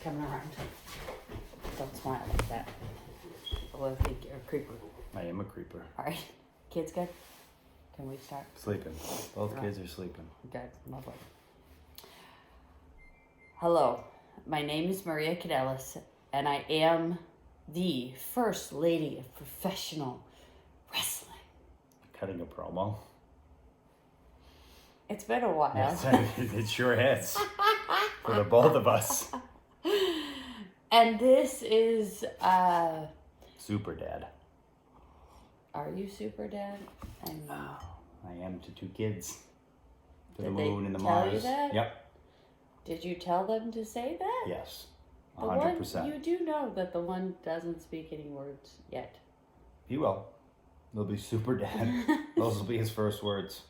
coming around. Don't smile like that. Well, I think you're a creeper. I am a creeper. All right. Kids good? Can we start? Sleeping. Both kids are sleeping. Good. Lovely. Hello. My name is Maria Cadellis, and I am the First Lady of Professional Wrestling. Cutting a promo. It's been a while. Yes, it sure has. For the both of us. And this is, Super Dad. Are you Super Dad? I am to 2 kids. To Did the moon they and the tell Mars. you that? Yep. Did you tell them to say that? Yes. The 100%. one, you do know that the one doesn't speak any words yet. He will. They'll be Super Dad. Those will be his first words.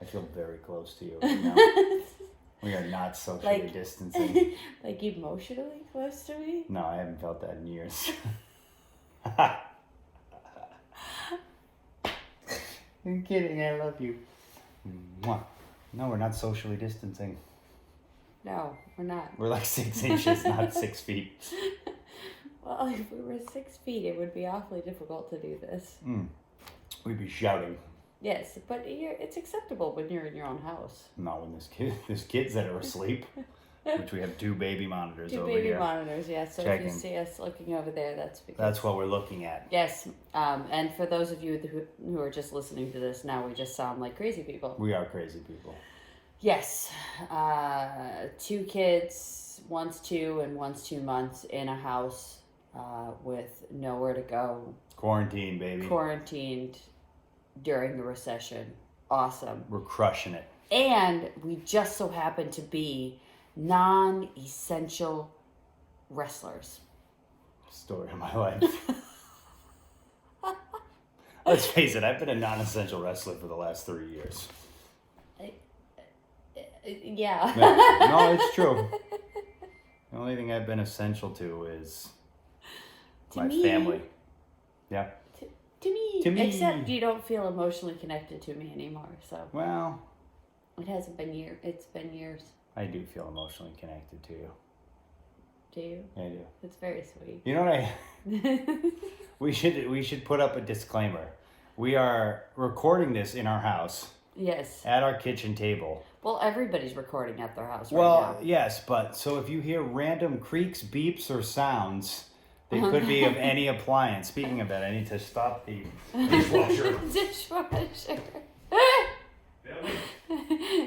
I feel very close to you right now. We are not socially distancing. Like emotionally close to me? No, I haven't felt that in years. I'm kidding, I love you. Mwah. No, we're not socially distancing. No, we're not. We're like 6 inches, not 6 feet. Well, if we were 6 feet, it would be awfully difficult to do this. We'd be shouting. Yes, but it's acceptable when you're in your own house. Not when there's kids that are asleep, which we have 2 baby monitors over here. 2 baby monitors, yes. So Checking. if you see us looking over there, that's because... That's what we're looking at. Yes, and for those of you who are just listening to this now, we just sound like crazy people. We are crazy people. Yes, 2 kids, one's 2 and one's 2 months in a house with nowhere to go. Quarantine, baby. Quarantined during the recession. Awesome. We're crushing it. And we just so happen to be non-essential wrestlers. Story of my life. Let's face it, I've been a non-essential wrestler for the last 3 years. Yeah. No, it's true. The only thing I've been essential to is my family. Yeah. To me. Except you don't feel emotionally connected to me anymore, so. Well. It hasn't been years. It's been years. I do feel emotionally connected to you. Do you? I do. It's very sweet. You know what we should put up a disclaimer. We are recording this in our house. Yes. At our kitchen table. Well, everybody's recording at their house right now. Well, now. Yes, but so if you hear random creaks, beeps, or sounds, they could be of any appliance. Speaking of that, I need to stop the dishwasher. Dishwasher.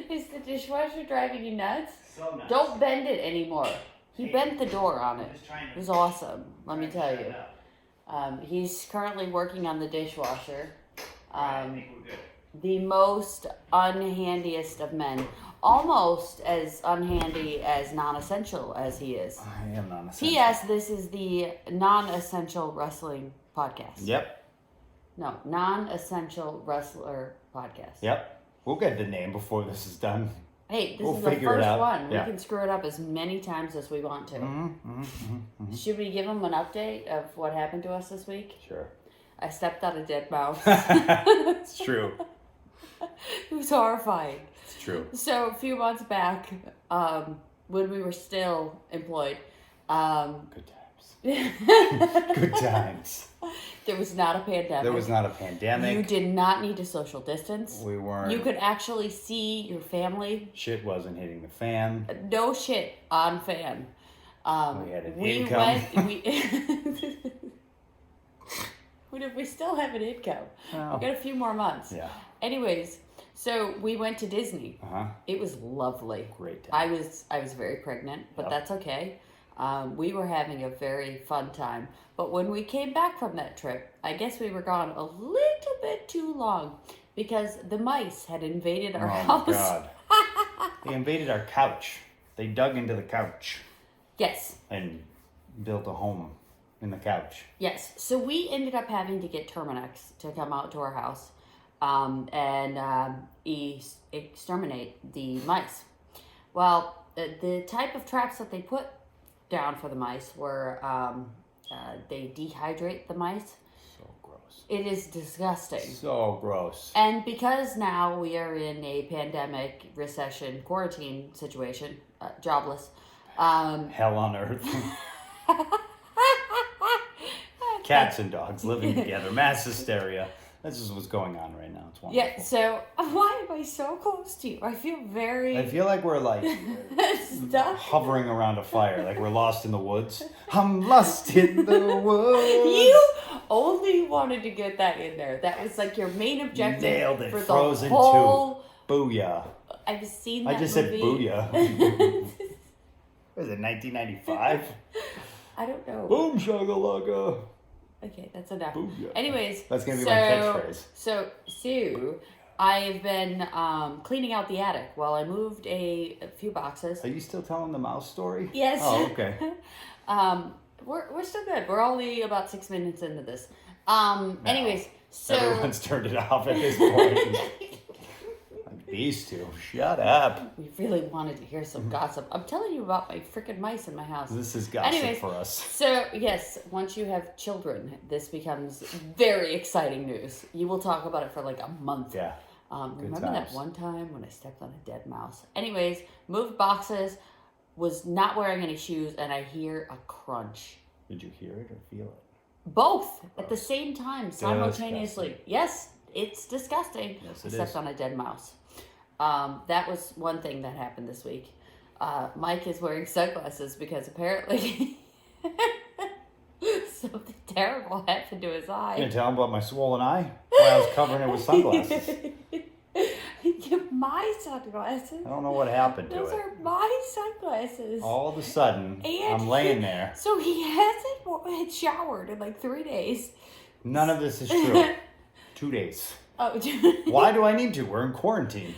Is the dishwasher driving you nuts? So nuts. Don't bend it anymore. He bent the door on it. It was awesome, let me tell you. He's currently working on the dishwasher. I think we're good. The most unhandiest of men. Almost as unhandy as non-essential as he is. I am non-essential. P.S. This is the non-essential wrestling podcast. Yep. No, non-essential wrestler podcast. Yep. We'll get the name before this is done. Hey, this We'll is the figure it first out. one. Yeah. We can screw it up as many times as we want to. Should we give them an update of what happened to us this week? Sure. I stepped on a dead mouse. It's true. It was horrifying. It's true. So a few months back, when we were still employed, Good times. Good times. there was not a pandemic. There was not a pandemic. You did not need to social distance. We weren't. You could actually see your family. Shit wasn't hitting the fan. No shit on fan. We had an income. We still have an income. Well, We got a few more months. yeah. Anyways, so we went to Disney. Uh-huh. It was lovely. Great time. I was very pregnant, but Yep. that's okay. We were having a very fun time. But when we came back from that trip, I guess we were gone a little bit too long because the mice had invaded our house. Oh my God. They invaded our couch. They dug into the couch Yes. and built a home in the couch. Yes. So we ended up having to get Terminex to come out to our house and exterminate the mice. Well, the type of traps that they put down for the mice were they dehydrate the mice. So gross. It is disgusting. So gross. And because now we are in a pandemic, recession, quarantine situation, jobless, Hell on earth. Cats and dogs living together. Mass hysteria. This is what's going on right now. It's wonderful. Yeah, so why am I so close to you? I feel like we're like hovering around a fire, like we're lost in the woods. I'm lost in the woods. You only wanted to get that in there. That was like your main objective. Nailed it. For Frozen the whole... 2. Booyah. I've seen that I just movie. said booyah. Was it 1995? I don't know. Boom shakalaka. Okay, that's enough. Booyah. Anyways, that's gonna be my catchphrase. So, Sue, I've been cleaning out the attic while I moved a few boxes. Are you still telling the mouse story? Yes. Oh, okay. We're still good. We're only about 6 minutes into this. Anyways, so everyone's turned it off at this point. These two, shut up. We really wanted to hear some gossip. I'm telling you about my freaking mice in my house. This is gossip. Anyways, for us. So, yes, once you have children, this becomes very exciting news. You will talk about it for like a month. Yeah. Remember that one time when I stepped on a dead mouse? Anyways, moved boxes, was not wearing any shoes, and I hear a crunch. Did you hear it or feel it? Both at the same time, simultaneously. Disgusting. Yes, it's disgusting. Yes, I it stepped is. on a dead mouse. That was one thing that happened this week. Mike is wearing sunglasses because apparently something terrible happened to his eye. You gonna tell him about my swollen eye? Why I was covering it with sunglasses. My sunglasses. I don't know what happened to Those it. are my sunglasses. All of a sudden, And I'm laying there. So he hasn't showered in like 3 days. None of this is true. 2 days. Oh. Why do I need to? We're in quarantine.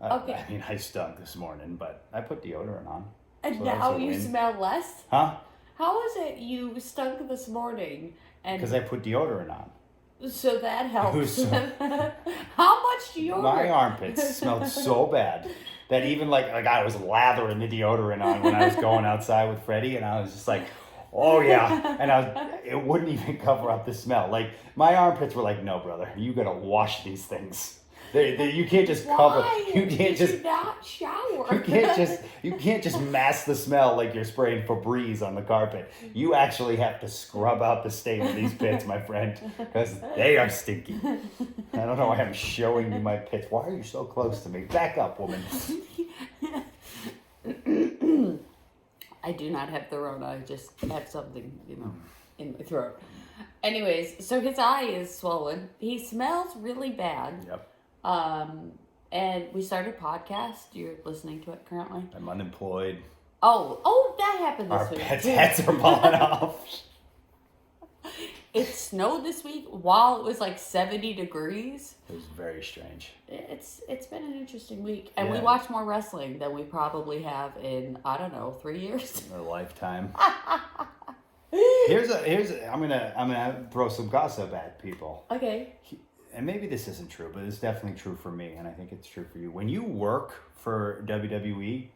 Okay. I mean, I stunk this morning, but I put deodorant on. And So now that's a you win. smell less? Huh? How is it you stunk this morning? And Because I put deodorant on. so that helps. So- How much deodorant? My armpits smelled so bad that even like I was lathering the deodorant on when I was going outside with Freddie, and I was just like, oh yeah, and it wouldn't even cover up the smell. Like my armpits were like, no, brother, you gotta wash these things. You can't just cover. Why? You can't just. Did you not shower? You can't just mask the smell like you're spraying Febreze on the carpet. You actually have to scrub out the stain of these pits, my friend, because they are stinky. I don't know why I'm showing you my pits. Why are you so close to me? Back up, woman. I do not have the Rona. I just have something, in my throat. Anyways, so his eye is swollen. He smells really bad. Yep. And we started a podcast. You're listening to it currently? I'm unemployed. Oh, that happened this Our week. pets' heads are falling off. It snowed this week while it was like 70 degrees. It was very strange. It's been an interesting week. And we Yeah. watched more wrestling than we probably have in, I don't know, 3 years. In a lifetime. I'm gonna throw some gossip at people. Okay. And maybe this isn't true, but it's definitely true for me, and I think it's true for you. When you work for WWE,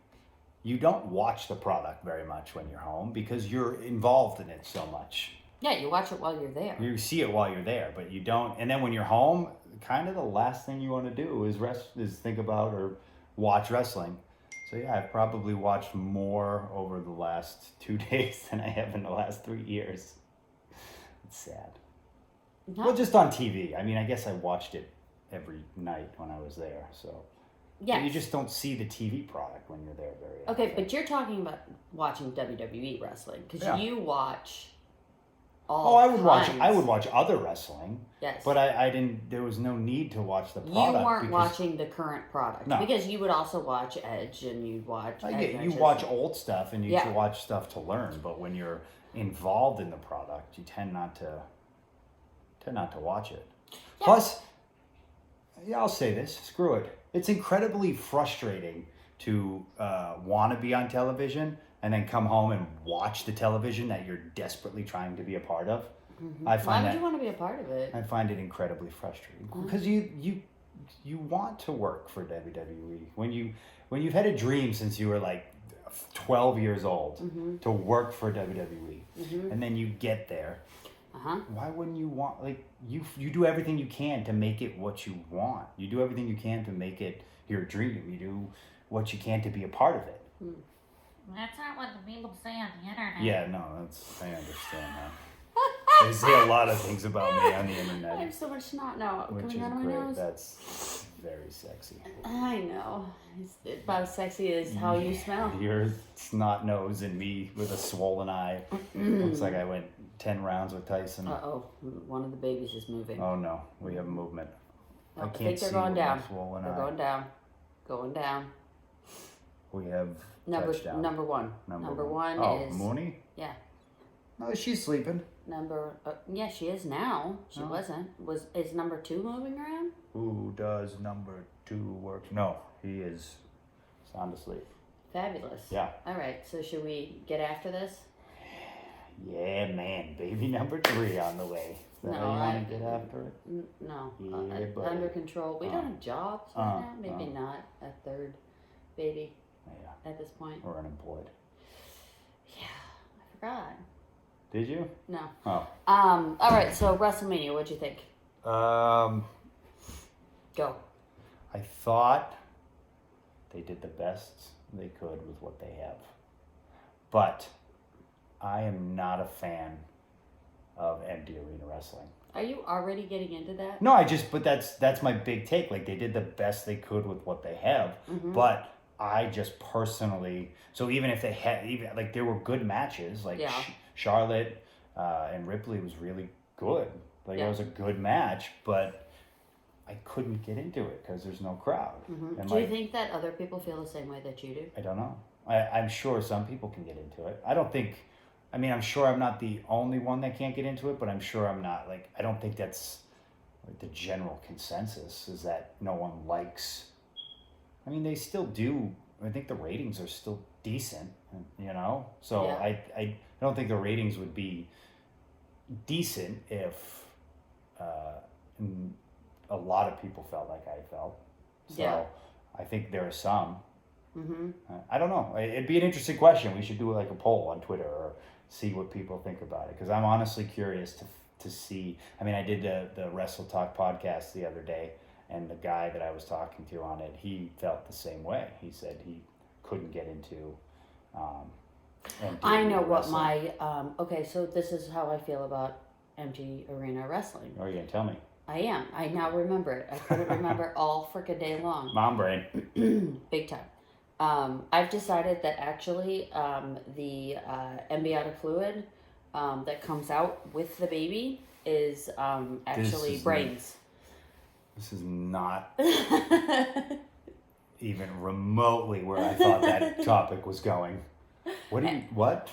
you don't watch the product very much when you're home because you're involved in it so much. Yeah, you watch it while you're there. You see it while you're there, but you don't. And then when you're home, kind of the last thing you want to do is think about or watch wrestling. So yeah, I've probably watched more over the last 2 days than I have in the last 3 years. It's sad. Well, just on TV. I mean, I guess I watched it every night when I was there. So yeah, but you just don't see the TV product when you're there very often. Okay, but you're talking about watching WWE wrestling because Yeah. you watch I would watch other wrestling. Yes. But I didn't. There was no need to watch the product. You weren't because watching the current product No. because you would also watch Edge and you'd watch. You watch old stuff and you Yeah. watch stuff to learn. But when you're involved in the product, you tend not to watch it. Yeah. Plus, yeah, I'll say this. Screw it. It's incredibly frustrating to want to be on television and then come home and watch the television that you're desperately trying to be a part of. Mm-hmm. Why would you want to be a part of it? I find it incredibly frustrating because you want to work for WWE when you've had a dream since you were like 12 years old to work for WWE, and then you get there. Why wouldn't you want, like, you do everything you can to make it what you want. You do everything you can to make it your dream. You do what you can to be a part of it. That's not what the people say on the internet. Yeah, no, I understand that. They say a lot of things about me on the I have internet, so much snot now which coming is out of my great. nose. That's very sexy. I know. It's about as sexy as how you smell. Your snot nose and me with a swollen eye. Looks like I went 10 rounds with Tyson. Uh-oh. One of the babies is moving. Oh no, we have movement. Oh, I I can't think they're see going with my down. swollen They're eye. going down. Going down. We have Number touchdown. number one. Number one is Mooney? yeah. No, she's sleeping. Yeah, she is now. She Oh. wasn't. Is number 2 moving around? Who does number 2 work? No, he is sound asleep. Fabulous. Yeah. All right. So should we get after this? Yeah, man. Baby number 3 on the way. Is that No, how you I- want to get after it? No. Yeah, buddy. Under control. We don't have jobs right now. Maybe not a third baby Yeah, at this point. we're unemployed. Yeah, I forgot. Did you? No. Oh. All right. So WrestleMania. What'd you think? Go. I thought they did the best they could with what they have. But I am not a fan of empty arena wrestling. Are you already getting into that? No, but that's my big take. Like, they did the best they could with what they have. Mm-hmm. But I just personally, so even if they had, like, there were good matches, like Yeah. Charlotte and Ripley was really good. Like, Yeah. it was a good match, but I couldn't get into it because there's no crowd. Mm-hmm. And Do you like, think that other people feel the same way that you do? I don't know. I'm sure some people can get into it. I'm sure I'm not the only one that can't get into it, but I'm sure I'm not, like, I don't think that's like the general consensus is that no one likes. I mean, they still do. I think the ratings are still decent, you know? So Yeah. I don't think the ratings would be decent if a lot of people felt like I felt. So Yeah. I think there are some. Mm-hmm. I don't know. It'd be an interesting question. We should do like a poll on Twitter or see what people think about it. Because I'm honestly curious to see. I mean, I did the Wrestle Talk podcast the other day, and the guy that I was talking to on it, he felt the same way. He said he couldn't get into. Empty I know arena what wrestling. my okay. So this is how I feel about empty arena wrestling. Oh, you gonna tell me? I am. I now remember it. I couldn't remember all frickin' day long. Mom brain. Big time. I've decided that actually the amniotic fluid that comes out with the baby is actually is brains. This is not even remotely where I thought that topic was going. What?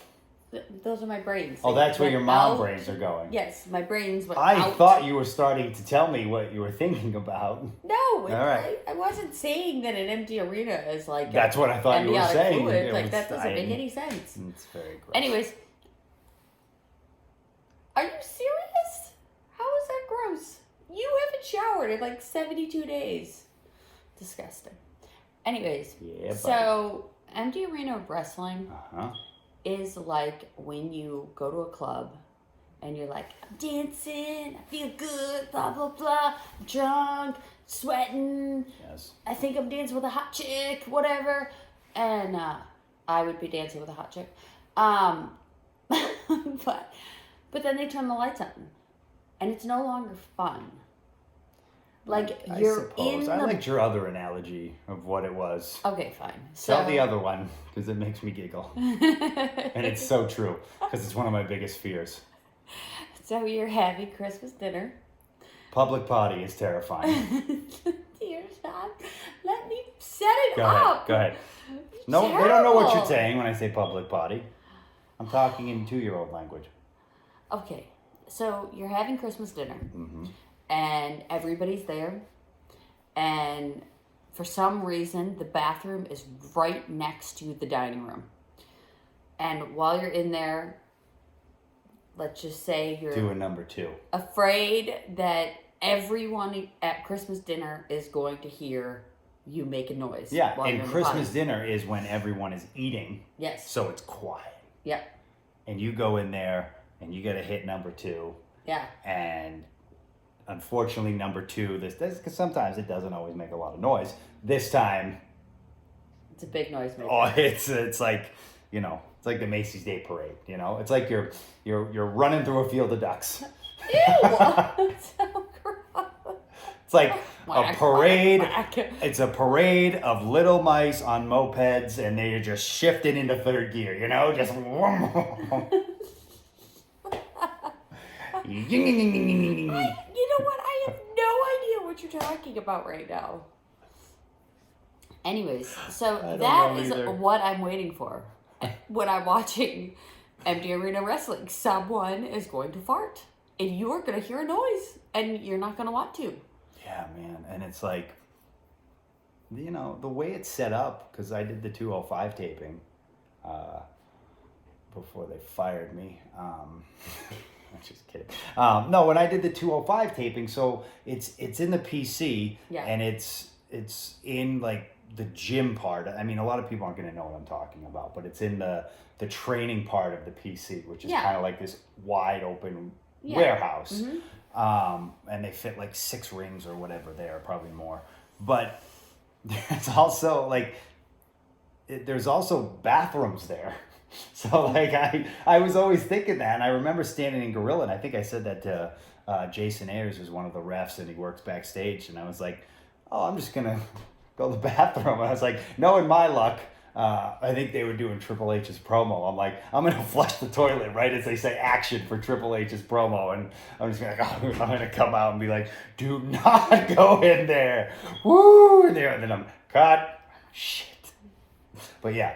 Those are my brains. Oh, They that's where went your mom out. brains are going. Yes, my brains went I out. thought you were starting to tell me what you were thinking about. No, All right. I wasn't saying that an empty arena is like That's what I thought you were amniotic saying. fluid. It Like was- that doesn't make I- any sense. It's very gross. Anyways, are you serious? How is that gross? You haven't showered in like 72 days. Disgusting. Anyways, Yeah, buddy. so empty arena wrestling Uh-huh. is like when you go to a club and you're like, I'm dancing, I feel good, blah, blah, blah, I'm drunk, sweating, Yes. I think I'm dancing with a hot chick, whatever. And I would be dancing with a hot chick. But then they turn the lights on and it's no longer fun. Like I you're suppose. in I the... liked your other analogy of what it was. Okay, fine. So Tell the other one, because it makes me giggle. And it's so true, because it's one of my biggest fears. So you're having Christmas dinner. Public potty is terrifying. Dear God, let me set it Go ahead. up. Go ahead. No, they don't know what you're Terrible. saying when I say public potty. I'm talking in 2-year-old language. Okay, so you're having Christmas dinner, Mm-hmm. and everybody's there, and for some reason the bathroom is right next to the dining room. And while you're in there, let's just say you're Doing number 2. afraid that everyone at Christmas dinner is going to hear you make a noise. Yeah, while you're and in the Christmas potty. dinner is when everyone is eating, Yes. so it's quiet. Yeah. And you go in there, and you got to hit number 2, Yeah. and unfortunately, number 2, because sometimes it doesn't always make a lot of noise. This time, It's a big noise maker. oh, it's like you know, it's like the Macy's Day Parade. You know, it's like you're running through a field of ducks. Ew! That's so gross. It's like a parade. Whack. It's a parade of little mice on mopeds, and they're just shifting into third gear. You know, just. You know what? I have no idea what you're talking about right now. Anyways, so don't that know is either. what I'm waiting for when I'm watching empty arena wrestling. Someone is going to fart, and you're going to hear a noise, and you're not going to want to. Yeah, man, and it's like, you know, the way it's set up, because I did the 205 taping before they fired me. I'm just kidding. No, when I did the 205 taping, so it's in the PC, Yeah. and it's in like the gym part. I mean, a lot of people aren't going to know what I'm talking about, but it's in the training part of the PC, which is Yeah. kind of like this wide open Yeah. warehouse. Mm-hmm. And they fit like 6 rings or whatever there, probably more. But there's also like, there's also bathrooms there. So like I was always thinking that, and I remember standing in Gorilla, and I think I said that to Jason Ayers, who's one of the refs, and he works backstage, and I was like, oh, I'm just gonna go to the bathroom. And I was like, knowing my luck, I think they were doing Triple H's promo. I'm like, I'm gonna flush the toilet right as they say action for Triple H's promo, and I'm just gonna I'm gonna come out and be like, do not go in there. Woo! And then I'm cut. Shit. But yeah,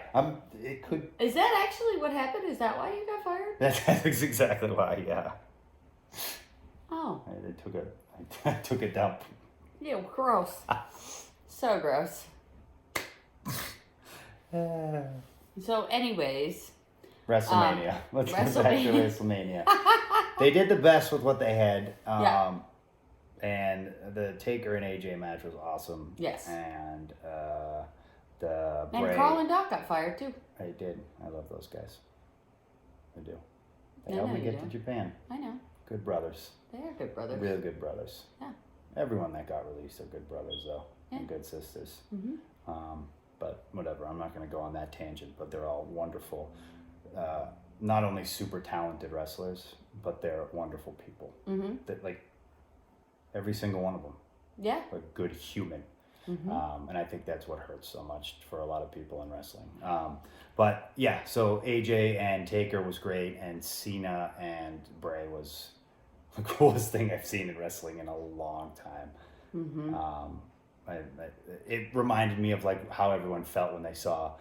it could. Is that actually what happened? Is that why you got fired? That's exactly why. Yeah. Oh. I took a dump. Ew, gross. So gross. So anyways. WrestleMania. Let's get back to WrestleMania. WrestleMania. They did the best with what they had. Yeah. And the Taker and AJ match was awesome. Yes. And the Bray. And Carl and Doc got fired too. I did. I love those guys. I do. They I helped know me you get do. to Japan. I know. Good brothers. They are good brothers. Real good brothers. Yeah. Everyone that got released are good brothers, though. Yeah. And good sisters. Mm-hmm. But whatever, I'm not going to go on that tangent, but they're all wonderful. Not only super talented wrestlers, but they're wonderful people. Mm-hmm. That, like, every single one of them, Yeah. a good human. Mm-hmm. And I think that's what hurts so much for a lot of people in wrestling. But yeah, so AJ and Taker was great, and Cena and Bray was the coolest thing I've seen in wrestling in a long time. Mm-hmm. It reminded me of like how everyone felt when they saw,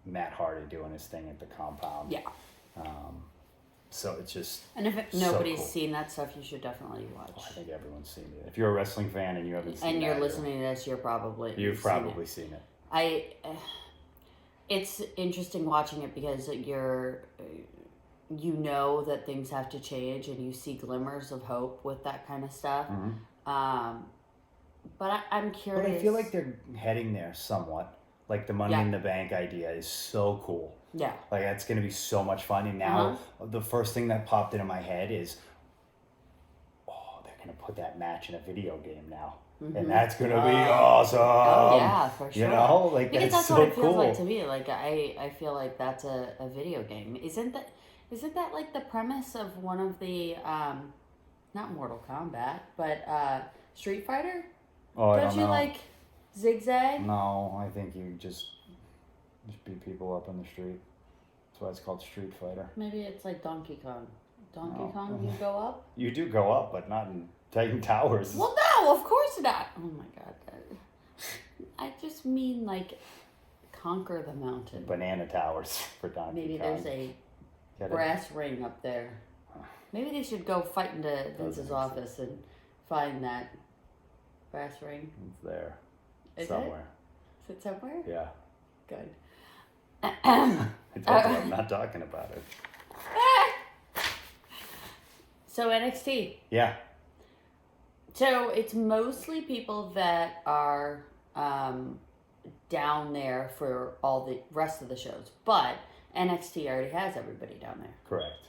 Matt Hardy doing his thing at the compound. Yeah. So it's just. And if so nobody's cool. seen that stuff, you should definitely watch. I think everyone's seen it. If you're a wrestling fan and you haven't seen it, And you're listening to this, you've probably seen it. It's interesting watching it because you know that things have to change, and you see glimmers of hope with that kind of stuff. Mm-hmm. But I'm curious. But I feel like they're heading there somewhat. Like the Money in the Bank idea is so cool. Yeah. Like that's going to be so much fun. And now the first thing that popped into my head is, they're going to put that match in a video game now. Mm-hmm. And that's going to be awesome. Oh, yeah, for sure. You know, like because that's what so it feels cool. like to me. Like I feel like that's a video game. Isn't that like the premise of one of the not Mortal Kombat, but Street Fighter? Oh, I Don't don't you know. like zigzag? No, I think you just beat people up in the street. That's why it's called Street Fighter. Maybe it's like Donkey Kong. Donkey No. Kong, you go up? You do go up, but not in Titan Towers. Well, no, of course not. Oh my god. I just mean like conquer the mountain. Banana Towers for Donkey Maybe Kong. there's a Get it? brass ring up there. Maybe they should go fight into Vince's make office and find that brass ring. It's there. Is somewhere. Is it somewhere? Yeah. Good. I told you I'm not talking about it. So NXT. Yeah. So it's mostly people that are down there for all the rest of the shows, but NXT already has everybody down there. Correct.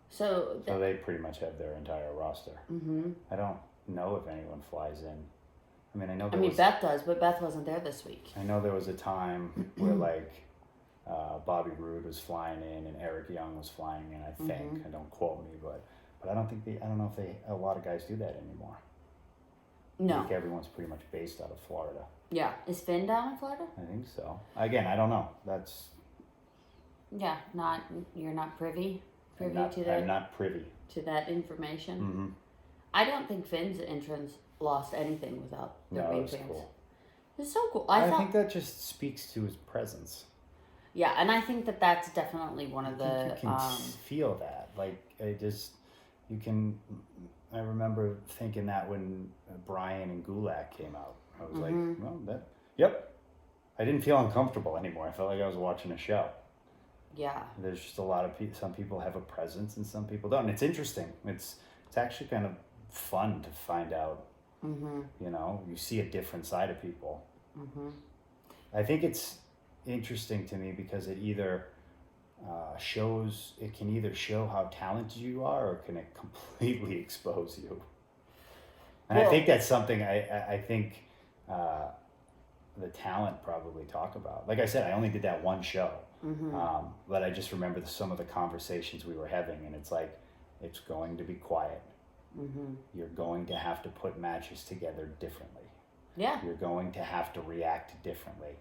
So So they pretty much have their entire roster. Mm-hmm. I don't know if anyone flies in. I mean, I know I there mean, was. Beth does, but Beth wasn't there this week. I know there was a time where like Bobby Roode was flying in and Eric Young was flying in. I think. And don't quote me, but I don't think I don't know if a lot of guys do that anymore. I No. think everyone's pretty much based out of Florida. Yeah. Is Finn down in Florida? I think so. Again, I don't know. That's. Yeah. You're not privy I'm to not privy. that information. Mm-hmm. I don't think Finn's entrance lost anything without the No, Ring it's fans. cool. It's so cool. I think that just speaks to his presence. Yeah, and I think that that's definitely one of I the. think you can feel that. Like, you can. I remember thinking that when Brian and Gulak came out. I was like, well, yep. I didn't feel uncomfortable anymore. I felt like I was watching a show. Yeah. There's just a lot of people. Some people have a presence and some people don't. And it's interesting. It's actually kind of fun to find out. You know, you see a different side of people. I think it's interesting to me because it either it can either show how talented you are or can it completely expose you. And I think that's something I think the talent probably talk about. Like I said, I only did that one show, but I just remember some of the conversations we were having, and it's like, it's going to be quiet. You're going to have to put matches together differently. Yeah. You're going to have to react differently.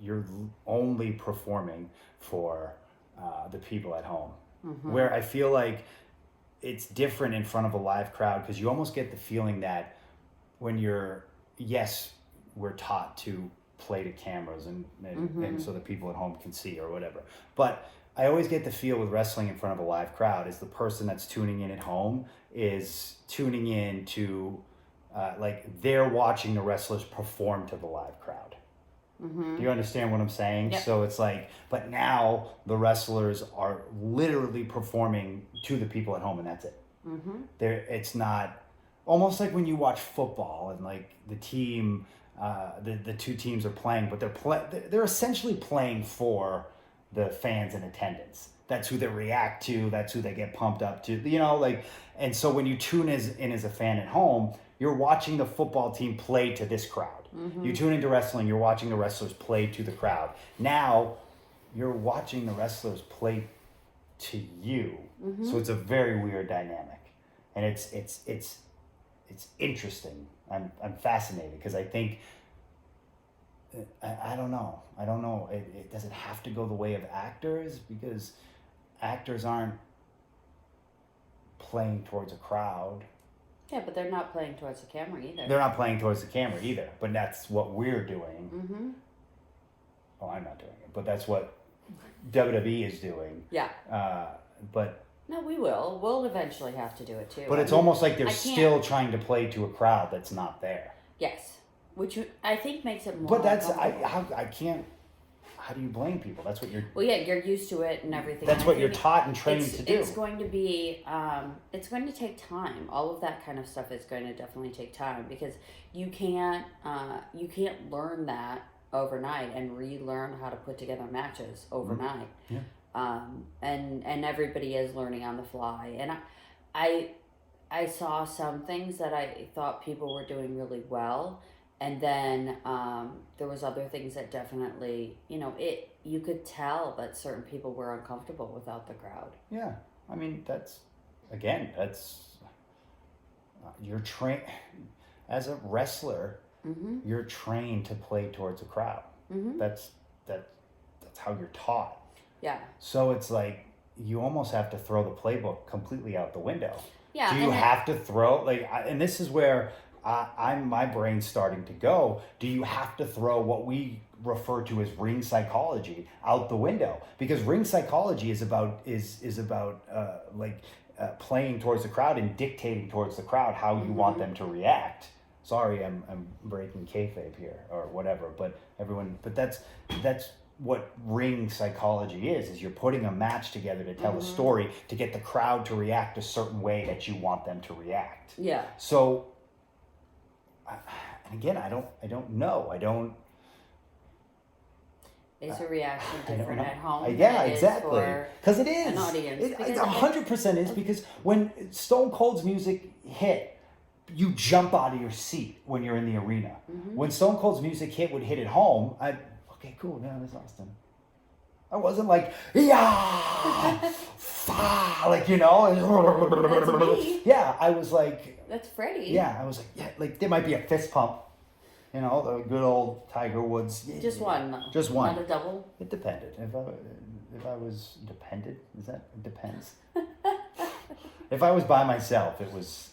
You're only performing for the people at home. Where I feel like it's different in front of a live crowd because you almost get the feeling that when we're taught to play to cameras and so the people at home can see or whatever. But I always get the feel with wrestling in front of a live crowd is the person that's tuning in at home is tuning in to like they're watching the wrestlers perform to the live crowd. Do you understand what I'm saying? Yep. So it's like, but now the wrestlers are literally performing to the people at home, and that's it. It's not almost like when you watch football and like the team, the two teams are playing, but they're essentially playing for the fans in attendance. That's who they react to. That's who they get pumped up to. You know, like, and so when you tune in as a fan at home, you're watching the football team play to this crowd. You tune into wrestling, you're watching the wrestlers play to the crowd. Now, you're watching the wrestlers play to you. So it's a very weird dynamic, and it's interesting. I'm fascinated because I think. I don't know. Does it have to go the way of actors? Because actors aren't playing towards a crowd. Yeah, but they're not playing towards the camera either. They're not playing towards the camera either. But that's what we're doing. Oh, I'm not doing it. But that's what WWE is doing. Yeah. But no, we will. We'll eventually have to do it too. But it's almost like they're still trying to play to a crowd that's not there. Yes. Which I think makes it more. But that's I can't. How do you blame people? That's what you're. Well, yeah, you're used to it and everything. That's what you're taught and trained to do. It's going to be. It's going to take time. All of that kind of stuff is going to definitely take time because you can't learn that overnight and relearn how to put together matches overnight. Yeah. And everybody is learning on the fly. And I saw some things that I thought people were doing really well. And then there was other things that definitely, you could tell that certain people were uncomfortable without the crowd. Yeah. I mean, you're trained, as a wrestler, you're trained to play towards a crowd. That's how you're taught. Yeah. So it's like, you almost have to throw the playbook completely out the window. Yeah. Do you have to throw, and this is where my brain's starting to go. Do you have to throw what we refer to as ring psychology out the window? Because ring psychology is about playing towards the crowd and dictating towards the crowd how you want them to react. Sorry, I'm breaking kayfabe here or whatever, but that's what ring psychology is you're putting a match together to tell a story to get the crowd to react a certain way that you want them to react. Yeah. So. And again, I don't know. Is a reaction I don't different know. at home? Yeah, than it is exactly. for Because it is. an audience? It Because 100% is, because when Stone Cold's music hit, you jump out of your seat when you're in the arena. Mm-hmm. When Stone Cold's music would hit at home, okay, cool, yeah, that's Austin. I wasn't like, yeah, like, you know. That's me. Yeah, I was like, That's Freddie. yeah, I was like, yeah, like there might be a fist pump. You know, the good old Tiger Woods. Yeah, Just one, though. Just one. Not a double. It depended. If I was dependent, it depends. If I was by myself, it was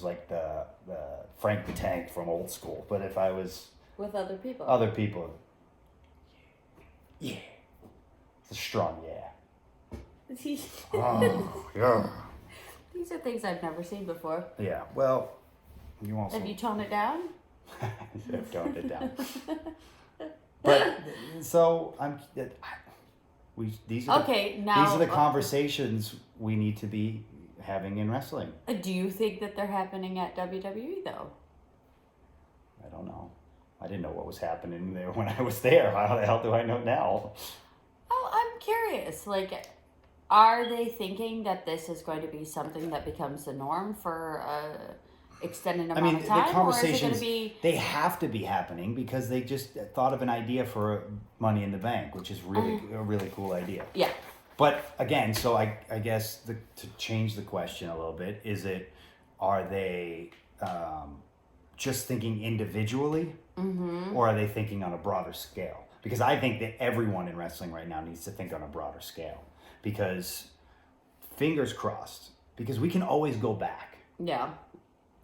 like the Frank the Tank from Old School. But if I was With other people. Yeah, it's a strong yeah. These Oh yeah. are things I've never seen before. Yeah. Well, you also Have you toned it down? I've toned it down. But so these are the conversations we need to be having in wrestling. Do you think that they're happening at WWE though? I don't know. I didn't know what was happening there when I was there. How the hell do I know now? Oh, I'm curious. Like, are they thinking that this is going to be something that becomes the norm for extended amount of time? The conversations, or is it going to be... they have to be happening because they just thought of an idea for Money in the Bank, which is really a really cool idea. Yeah. But again, so I guess to change the question a little bit, are they just thinking individually, or are they thinking on a broader scale? Because I think that everyone in wrestling right now needs to think on a broader scale. Because fingers crossed, because we can always go back. Yeah.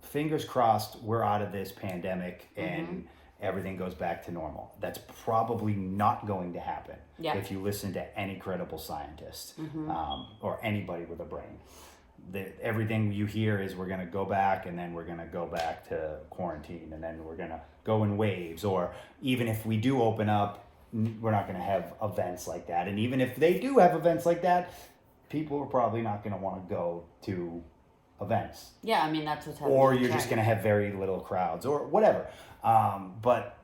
Fingers crossed, we're out of this pandemic and everything goes back to normal. That's probably not going to happen if you listen to any credible scientist or anybody with a brain. Everything you hear is we're going to go back and then we're going to go back to quarantine and then we're going to go in waves. Or even if we do open up, we're not going to have events like that. And even if they do have events like that, people are probably not going to want to go to events. Yeah, I mean, that's what's happening. Or you're just going to have very little crowds or whatever. But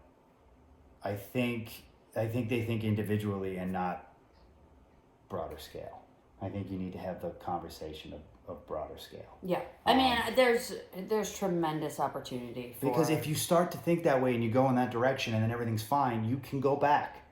I think they think individually and not broader scale. I think you need to have the conversation of broader scale. Yeah. I mean, there's tremendous opportunity for... Because if you start to think that way and you go in that direction and then everything's fine, you can go back.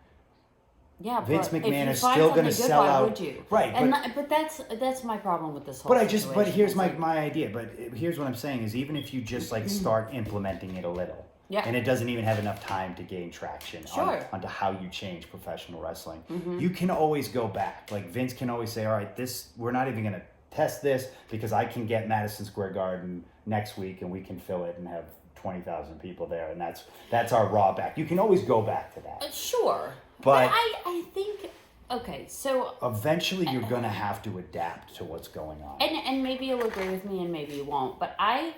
Yeah, Vince but McMahon if is still going to sell why out. Would you? Right, but that's my problem with this whole. But here's my idea. But here's what I'm saying is even if you just like start implementing it a little, and it doesn't even have enough time to gain traction onto how you change professional wrestling, you can always go back. Like Vince can always say, all right, we're not even going to test this because I can get Madison Square Garden next week and we can fill it and have 20,000 people there, and that's our Raw back. You can always go back to that. Sure. But I think, okay, so... Eventually you're going to have to adapt to what's going on. And maybe you'll agree with me and maybe you won't, but I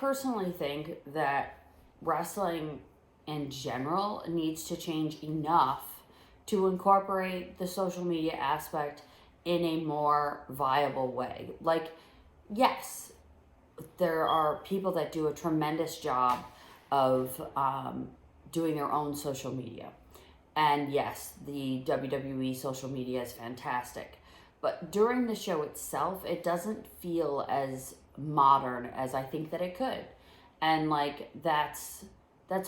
personally think that wrestling in general needs to change enough to incorporate the social media aspect in a more viable way. Like, yes, there are people that do a tremendous job of doing their own social media. And yes, the WWE social media is fantastic. But during the show itself, it doesn't feel as modern as I think that it could. And like that's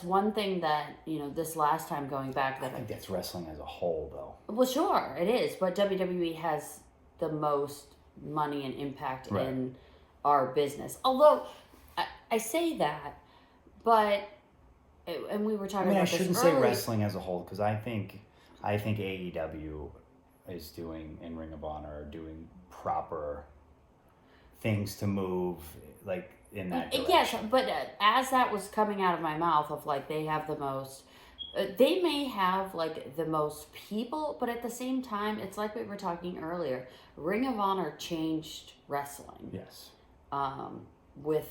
one thing that, you know, this last time going back that I think that's wrestling as a whole though. Well, sure, it is, but WWE has the most money and impact in our business. Although I say that, but and we were talking about this I shouldn't earlier. say wrestling as a whole because I think AEW is doing and Ring of Honor are doing proper things to move like in that direction. Yes, but as that was coming out of my mouth of like they have the most, they may have like the most people, but at the same time, it's like we were talking earlier. Ring of Honor changed wrestling. Yes. With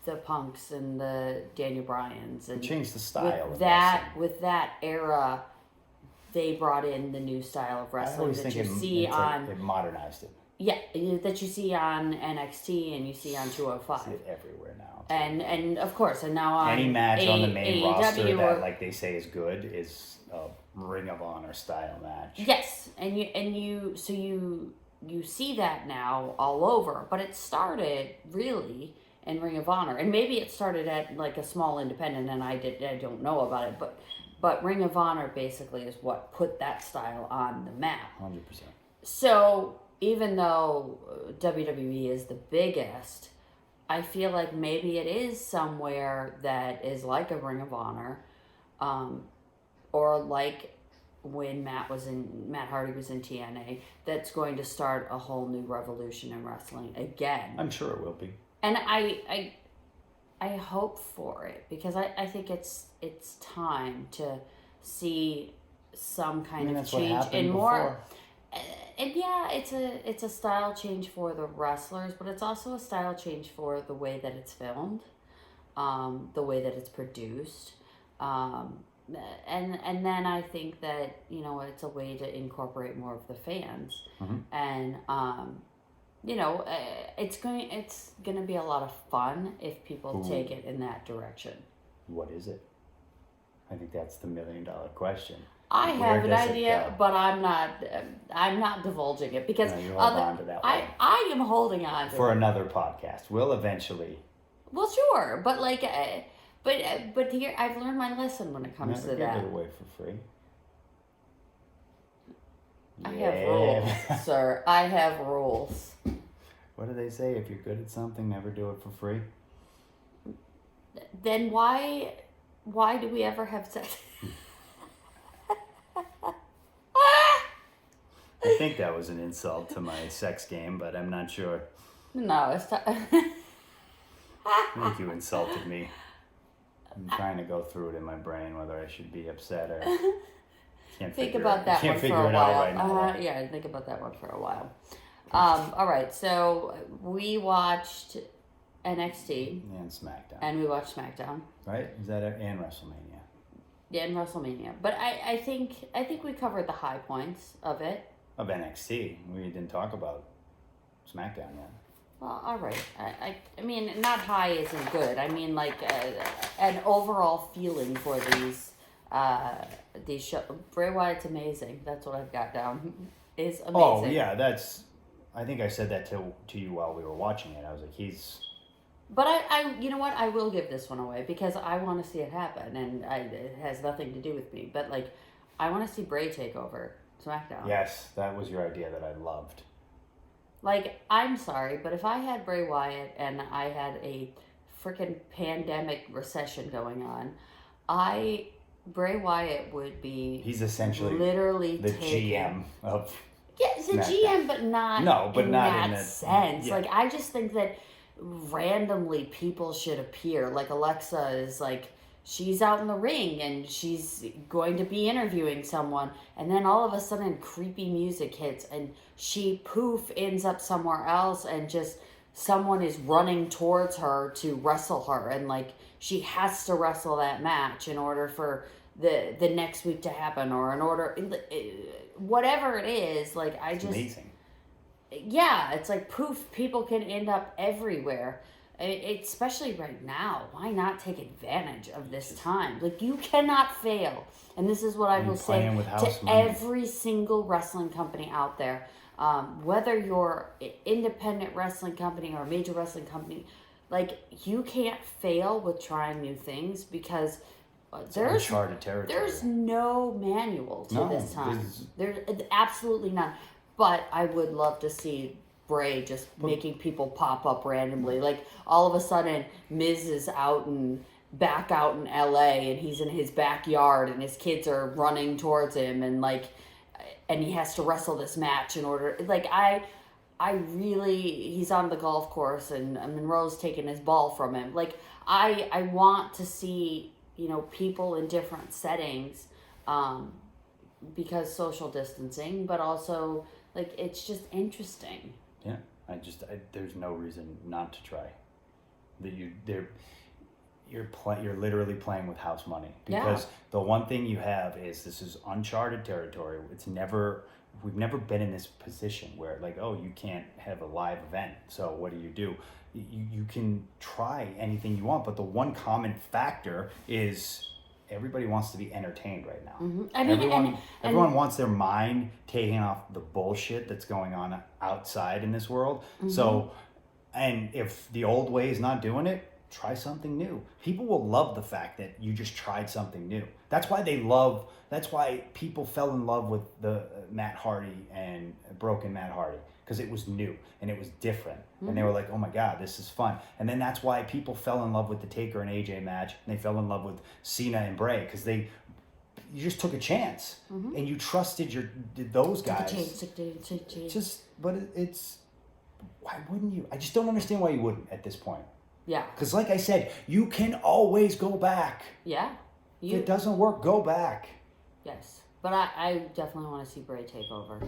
the Punks and the Daniel Bryans and it changed the style with of that wrestling. with that era, they brought in the new style of wrestling that you see on. It modernized it. Yeah, that you see on NXT and you see on 205. See it everywhere now. And of course, and now on any match on the main roster AEW that like they say is good is Ring of Honor style match. Yes, and you see that now all over, but it started really in Ring of Honor, and maybe it started at like a small independent, and I don't know about it, but Ring of Honor basically is what put that style on the map. 100%. So even though WWE is the biggest, I feel like maybe it is somewhere that is like a Ring of Honor, or like when Matt Hardy was in TNA, that's going to start a whole new revolution in wrestling again. I'm sure it will be. And I hope for it, because I think it's time to see some kind of change in more. And yeah, it's a style change for the wrestlers, but it's also a style change for the way that it's filmed, the way that it's produced, and then I think that it's a way to incorporate more of the fans, and it's going to be a lot of fun if people take it in that direction. What is it? I think that's the $1 million question. I have an idea, but I'm not divulging it, because you hold on to that one. I am holding on to for it. Another podcast. We'll eventually. Well, sure, but like, but here I've learned my lesson when it comes to Never that. give it away for free. I have rules, sir. I have rules. What do they say? If you're good at something, never do it for free. Then why do we ever have sex? I think that was an insult to my sex game, but I'm not sure. No, it's I think you insulted me. I'm trying to go through it in my brain whether I should be upset or think about that one for a while. Right now. Yeah, think about that one for a while. All right, so we watched NXT and SmackDown, and we watched SmackDown. Right? Is that it? And WrestleMania? Yeah, and WrestleMania. But I think we covered the high points of it. Of NXT, we didn't talk about SmackDown yet. Well, all right. I mean, not high isn't good. I mean, like an overall feeling for these shows. Bray Wyatt's amazing. That's what I've got down. Is amazing. Oh yeah, I think I said that to you while we were watching it. I was like, he's. But I you know what? I will give this one away because I want to see it happen, and it has nothing to do with me. But like, I want to see Bray take over SmackDown. Yes, that was your idea that I loved. Like, I'm sorry, but if I had Bray Wyatt and I had a freaking pandemic recession going on, Bray Wyatt would be. He's essentially literally the GM of. Yeah, it's a GM, but not. No, but in not that in sense. Yeah. Like, I just think that randomly people should appear. Like Alexa is like. She's out in the ring and she's going to be interviewing someone, and then all of a sudden creepy music hits and she ends up somewhere else, and just someone is running towards her to wrestle her, and like she has to wrestle that match in order for the next week to happen, or in order whatever it is. Like It's amazing. Yeah, it's like poof, people can end up everywhere. Especially right now, why not take advantage of this time? Like, you cannot fail. And this is what I will say to every single wrestling company out there. Whether you're an independent wrestling company or a major wrestling company, like, you can't fail with trying new things, because there's uncharted territory. There's no manual to this time. There's absolutely none. But I would love to see Bray just making people pop up randomly. Like, all of a sudden, Miz is back out in LA, and he's in his backyard, and his kids are running towards him, and he has to wrestle this match in order. Like, he's on the golf course, and Monroe's taking his ball from him. Like, I want to see, people in different settings, because social distancing, but also, like, it's just interesting. Yeah, there's no reason not to try. You're literally playing with house money, because the one thing you have is this is uncharted territory. We've never been in this position where, like, oh, you can't have a live event. So what do? You can try anything you want, but the one common factor is everybody wants to be entertained right now. Mm-hmm. I mean, everyone wants their mind taking off the bullshit that's going on outside in this world. Mm-hmm. So, and if the old way is not doing it, try something new. People will love the fact that you just tried something new. That's why people fell in love with the Matt Hardy and Broken Matt Hardy, because it was new and it was different. Mm-hmm. And they were like, oh my God, this is fun. And then that's why people fell in love with the Taker and AJ match, and they fell in love with Cena and Bray, because you just took a chance. Mm-hmm. And you trusted those guys. Why wouldn't you? I just don't understand why you wouldn't at this point. Yeah. Because like I said, you can always go back. Yeah. If it doesn't work, go back. Yes. But I definitely want to see Bray take over,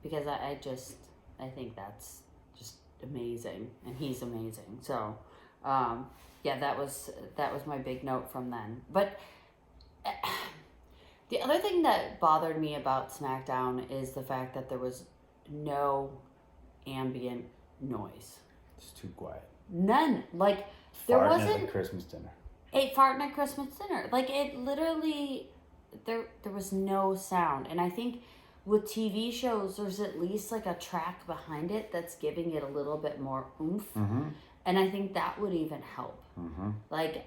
because I think that's just amazing, and he's amazing. So, that was my big note from then. But the other thing that bothered me about SmackDown is the fact that there was no ambient noise. It's too quiet. None. Like, there wasn't at the Christmas dinner. Farting at Christmas dinner. Like, it literally, there was no sound. And I think with TV shows, there's at least like a track behind it that's giving it a little bit more oomph. Mm-hmm. And I think that would even help. Mm-hmm. Like,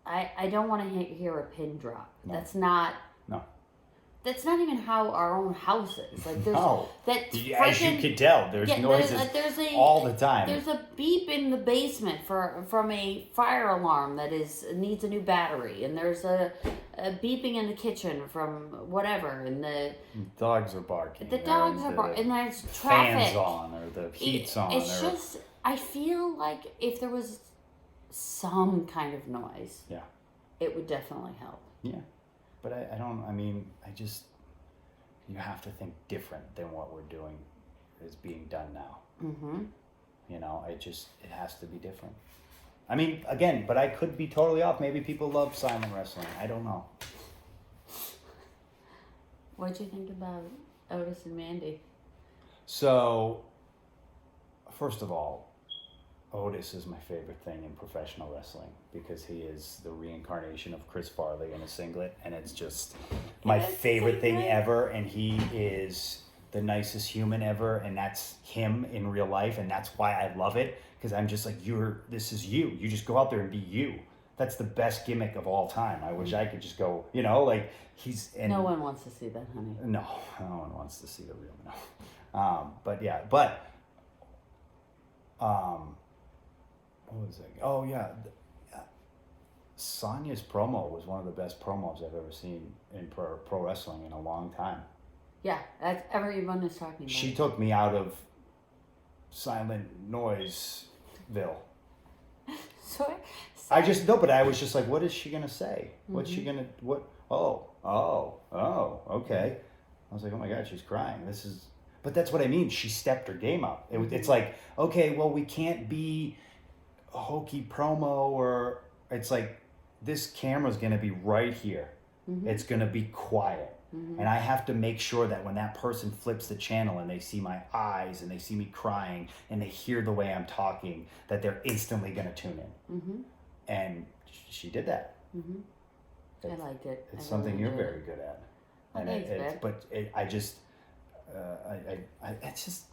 I don't want to hear a pin drop. No. That's not even how our own house is. Like, there's as you could tell, there's noises all the time. There's a beep in the basement from a fire alarm that needs a new battery, and there's a beeping in the kitchen from whatever, and the dogs are barking. The dogs are barking, and there's traffic. Fans on, or the heat's on. It's just, I feel like if there was some kind of noise, it would definitely help. Yeah. But you have to think different than what we're doing is being done now. Mm-hmm. It has to be different. I mean, again, but I could be totally off. Maybe people love silent wrestling. I don't know. What'd you think about Otis and Mandy? So, first of all, Otis is my favorite thing in professional wrestling, because he is the reincarnation of Chris Farley in a singlet, and it's just my favorite thing ever, and he is the nicest human ever, and that's him in real life, and that's why I love it, because I'm just like, this is you. You just go out there and be you. That's the best gimmick of all time. I wish I could just go, like he's... And no one wants to see that, honey. No one wants to see the real what was it? Oh, yeah. Sonya's promo was one of the best promos I've ever seen in pro wrestling in a long time. Yeah, that's everyone is talking about. She took me out of silent noiseville. But I was just like, what is she going to say? Mm-hmm. What's she going to, okay. I was like, oh my God, she's crying. But that's what I mean. She stepped her game up. It's like, okay, well, we can't be a hokey promo, or it's like, this camera's going to be right here. Mm-hmm. It's going to be quiet. Mm-hmm. And I have to make sure that when that person flips the channel and they see my eyes and they see me crying and they hear the way I'm talking, that they're instantly going to tune in. Mm-hmm. And she did that. Mm-hmm. I liked it. It's something you're very good at. And it's just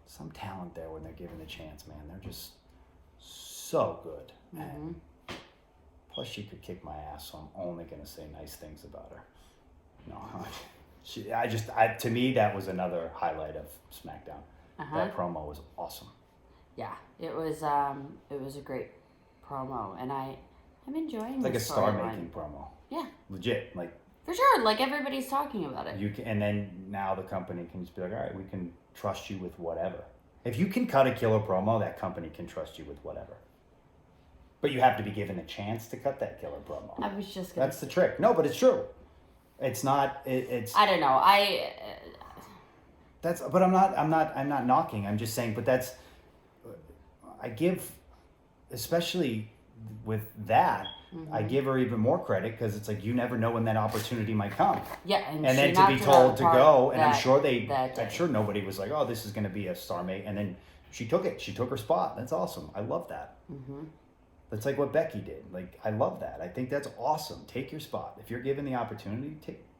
some talent there when they're given the chance, man. They're just so good. Mm-hmm. And plus, she could kick my ass, so I'm only going to say nice things about her. No, to me, that was another highlight of SmackDown. Uh-huh. That promo was awesome. Yeah, it was a great promo, and I'm enjoying like a star-making promo. Yeah. Legit, like. For sure, like everybody's talking about it. And then now the company can just be like, all right, we can trust you with whatever. If you can cut a killer promo, that company can trust you with whatever. But you have to be given a chance to cut that killer promo. I was just That's the trick. No, but it's true. It's not. It's. I don't know. But I'm not knocking. I'm just saying. But that's. I give, especially with that. Mm-hmm. I give her even more credit, because it's like, you never know when that opportunity might come. Yeah, and then to be told to go, and I'm sure nobody was like, oh, this is going to be a star mate, and then she took it. She took her spot. That's awesome. I love that. Mm-hmm. That's like what Becky did. Like, I love that. I think that's awesome. Take your spot. If you're given the opportunity,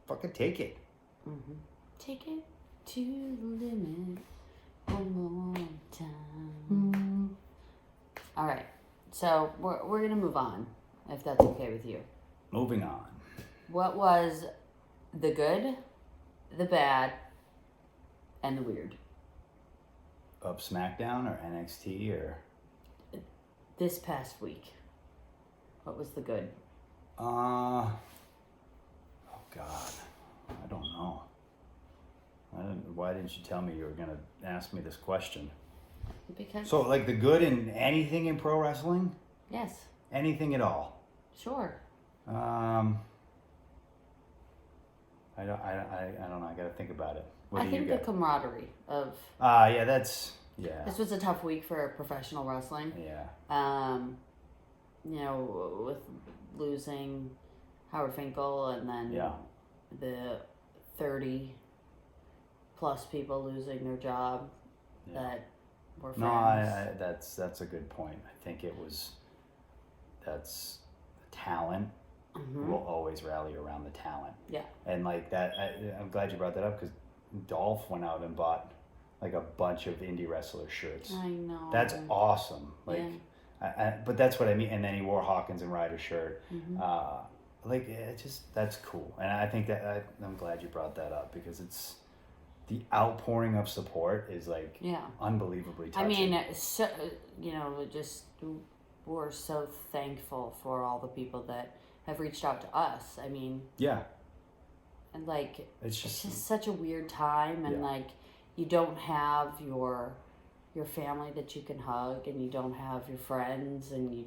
fucking take it. Mm-hmm. Take it to the limit one more time. All right. So we're going to move on, if that's okay with you. Moving on. What was the good, the bad, and the weird? Of SmackDown or NXT or? This past week. What was the good? Oh God, I don't know. Why didn't you tell me you were gonna ask me this question? Because. So, like, the good in anything in pro wrestling? Yes. Anything at all? Sure. I don't know. I gotta think about it. What I do think you the got? camaraderie of. Yeah, This was a tough week for professional wrestling. Yeah. You know, with losing Howard Finkel and then the 30 plus people losing their job that were friends. No, that's a good point. I think that's the talent. Mm-hmm. Will always rally around the talent. Yeah. And like that, I'm glad you brought that up because Dolph went out and bought like a bunch of indie wrestler shirts. I know. That's awesome. Like, but that's what I mean. And then he wore Hawkins and Ryder shirt. Mm-hmm. Like, that's cool. And I think that I'm glad you brought that up because it's the outpouring of support is like unbelievably touching. I mean, so, we're so thankful for all the people that have reached out to us. I mean, and like it's just such a weird time, and like you don't have your family that you can hug, and you don't have your friends, and you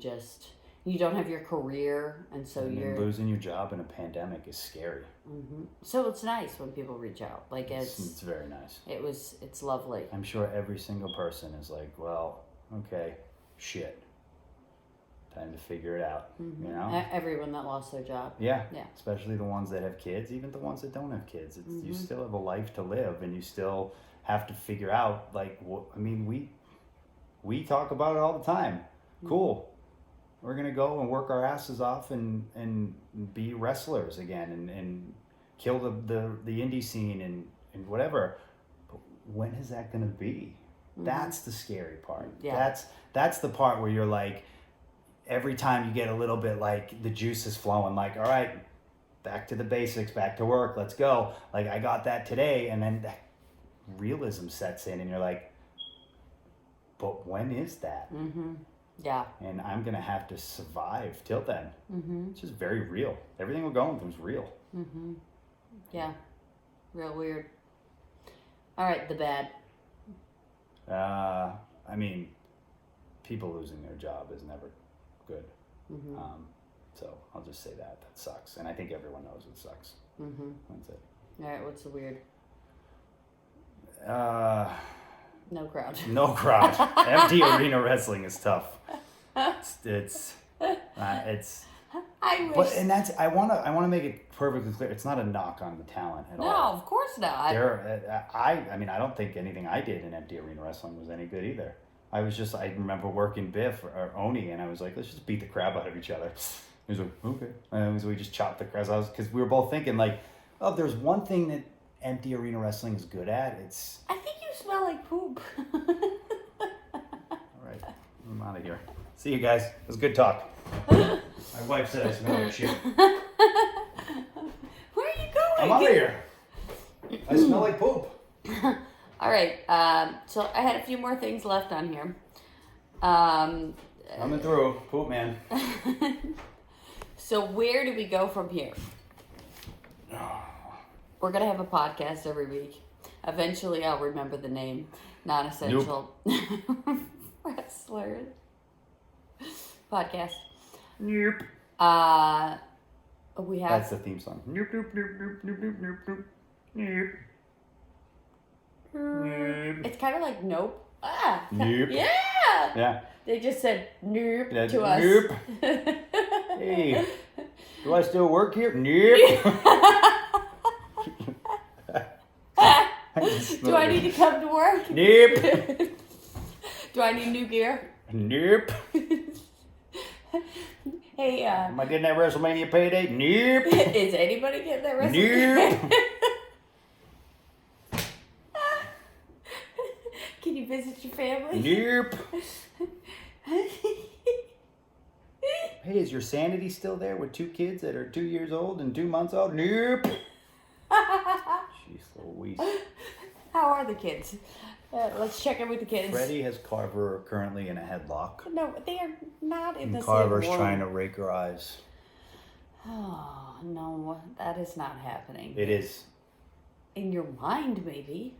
don't have your career, and so you're losing your job in a pandemic is scary. Mm-hmm. So it's nice when people reach out. Like it's very nice. It's lovely. I'm sure every single person is like, well, okay, shit. Time to figure it out, Mm-hmm. you know? Everyone that lost their job. Yeah. Especially the ones that have kids, even the ones that don't have kids. It's, You still have a life to live, and you still have to figure out, like, we talk about it all the time. Mm-hmm. Cool. We're going to go and work our asses off and be wrestlers again and kill the indie scene and whatever. But when is that going to be? Mm-hmm. That's the scary part. Yeah. That's the part where you're like, every time you get a little bit like the juice is flowing, like, all right, back to the basics, back to work, let's go. Like, I got that today. And then that realism sets in and you're like, but when is that? Mm-hmm. Yeah. And I'm going to have to survive till then. Mm-hmm. It's just very real. Everything we're going through is real. Mm-hmm. Yeah. Real weird. All right, the bad. I mean, people losing their job is never good. Mm-hmm. So I'll just say that sucks, and I think everyone knows it sucks. Mm-hmm. That's it. All right, what's the weird? No crowd. No crowd. Empty arena wrestling is tough. It's. I wish. But and that's I want to make it perfectly clear. It's not a knock on the talent at all. No, of course not. I mean, I don't think anything I did in empty arena wrestling was any good either. I remember working Biff or Oni, and I was like, let's just beat the crap out of each other. He was like, okay. And so we just chopped the crap out because we were both thinking like, oh, there's one thing that empty arena wrestling is good at. It's. I think you smell like poop. All right, I'm out of here. See you guys. It was good talk. My wife said I smell like shit. Where are you going? I'm out of here. I smell like poop. All right. So I had a few more things left on here. Coming through. Poop man. So where do we go from here? We're going to have a podcast every week. Eventually I'll remember the name. Nonessential Wrestlers Podcast. NEWP. We have. That's the theme song. NEWP, NEWP, NEWP, NEWP, NEWP, NEWP, NEWP. NEWP. It's kind of like nope. NEWP. Yeah. Yeah. They just said nope That's to us. NEWP. Hey, do I still work here? NEWP. Do I need to come to work? NEWP. Do I need new gear? NEWP. Hey, Am I getting that WrestleMania payday? Nope. is anybody getting that WrestleMania? Nope. Can you visit your family? Nope. Hey, is your sanity still there with 2 kids that are 2 years old and 2 months old? Nope. Jeez Louise. How are the kids? Let's check in with the kids. Freddie has Carver currently in a headlock. No, they are not in the And same Carver's room. trying to rake her eyes. Oh, no, that is not happening. It is. In your mind, maybe.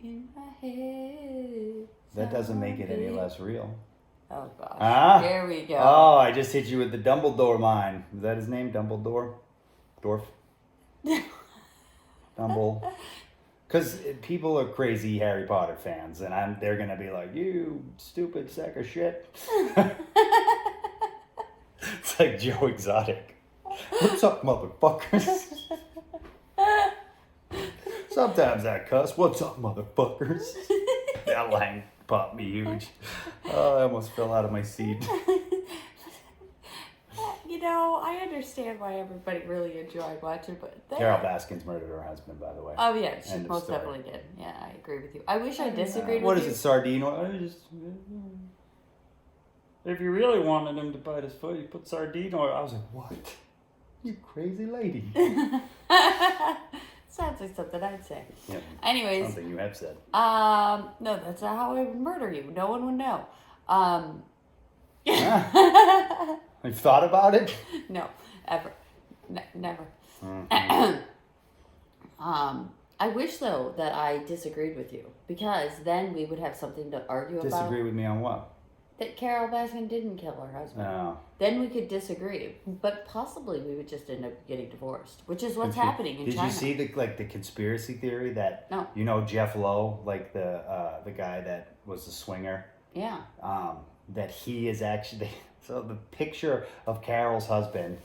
In my head. That doesn't make it any someday. less real. Oh, gosh. Huh? There we go. Oh, I just hit you with the Dumbledore line. Is that his name? Dumbledore? Dorf? Dumble. Because people are crazy Harry Potter fans, and they're going to be like, you stupid sack of shit. It's like Joe Exotic. What's up, motherfuckers? Sometimes I cuss. What's up, motherfuckers? That line popped me huge. Oh, I almost fell out of my seat. You know, I understand why everybody really enjoyed watching, but Carol Baskins murdered her husband, by the way. Oh yeah, she End of most story. definitely did. Yeah, I agree with you. I wish I disagreed What with is you. it, sardine oil? If you really wanted him to bite his foot, you put sardine oil. I was like, what? You crazy lady. Sounds like something I'd say. Yeah, Anyways, something you have said. no, that's not how I would murder you. No one would know. You've thought about it? No, ever, never. Mm-hmm. I wish though that I disagreed with you because then we would have something to argue about. Disagree with me on what? That Carol Baskin didn't kill her husband. No. Then we could disagree, but possibly we would just end up getting divorced, which is what's happening in China. Did you see the conspiracy theory that No. you know Jeff Lowe, like the guy that was the swinger? Yeah. That he is actually so the picture of Carol's husband